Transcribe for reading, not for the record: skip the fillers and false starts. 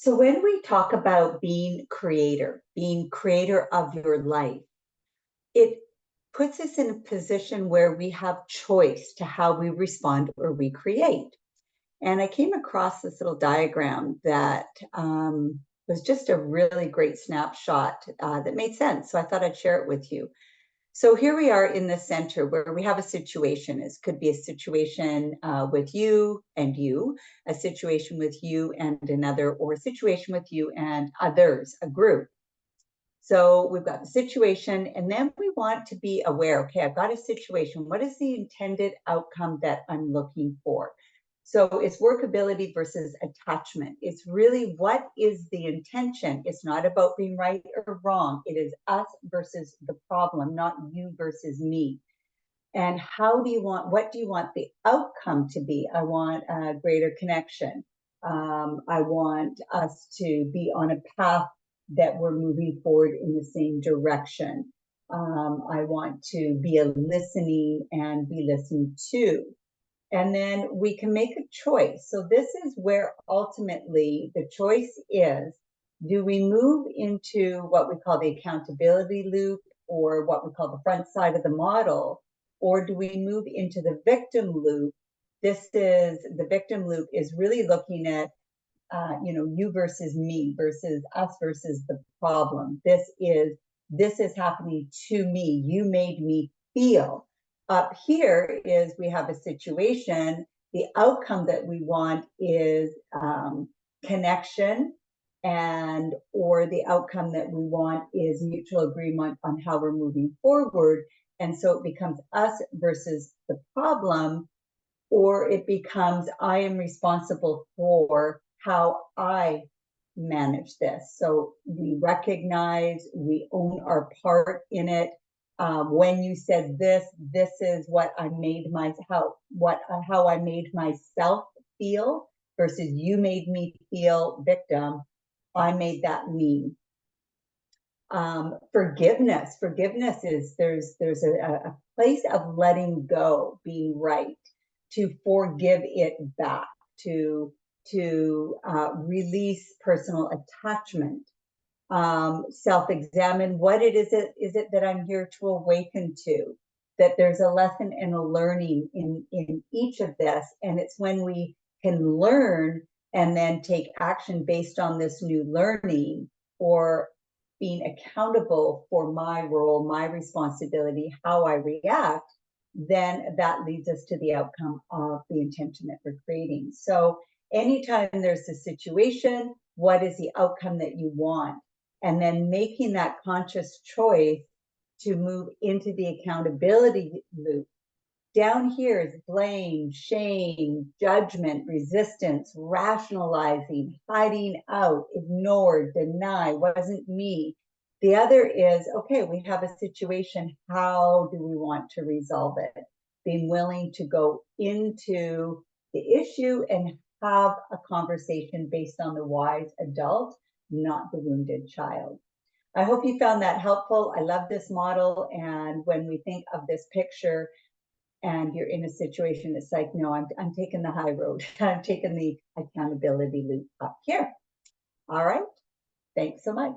So when we talk about being creator of your life, it puts us in a position where we have choice to how we respond or recreate. And I came across this little diagram that was just a really great snapshot that made sense. So I thought I'd share it with you. So here we are in the center where we have a situation. It could be a situation with you, a situation with you and another, or a situation with you and others, a group. So we've got the situation, and then we want to be aware, okay, I've got a situation. What is the intended outcome that I'm looking for? So it's workability versus attachment. It's really what is the intention? It's not about being right or wrong. It is us versus the problem, not you versus me. And what do you want the outcome to be? I want a greater connection. I want us to be on a path that we're moving forward in the same direction. I want to be a listening and be listened to. And then we can make a choice. So this is where ultimately the choice is, do we move into what we call the accountability loop or what we call the front side of the model, or do we move into the victim loop? The victim loop is really looking at, you versus me versus us versus the problem. This is happening to me. You made me feel. Up here is we have a situation. The outcome that we want is connection, and or the outcome that we want is mutual agreement on how we're moving forward. And so it becomes us versus the problem, or it becomes I am responsible for how I manage this. So we recognize, we own our part in it. When you said this is what I made how I made myself feel versus you made me feel victim. I made that me. Forgiveness is there's a place of letting go, being right, to forgive it back, to release personal attachment, self-examine what is it that I'm here to awaken to, that there's a lesson and a learning in each of this. And it's when we can learn and then take action based on this new learning, or being accountable for my role, my responsibility, how I react, then that leads us to the outcome of the intention that we're creating. So anytime there's a situation, what is the outcome that you want? And then making that conscious choice to move into the accountability loop. Down here is blame, shame, judgment, resistance, rationalizing, hiding out, ignore, deny, wasn't me. The other is, okay, we have a situation. How do we want to resolve it? Being willing to go into the issue and have a conversation based on the wise adult, not the wounded child. I hope you found that helpful. I love this model. And when we think of this picture and you're in a situation, it's like, no, I'm taking the high road. I'm taking the accountability loop up here. All right. Thanks so much.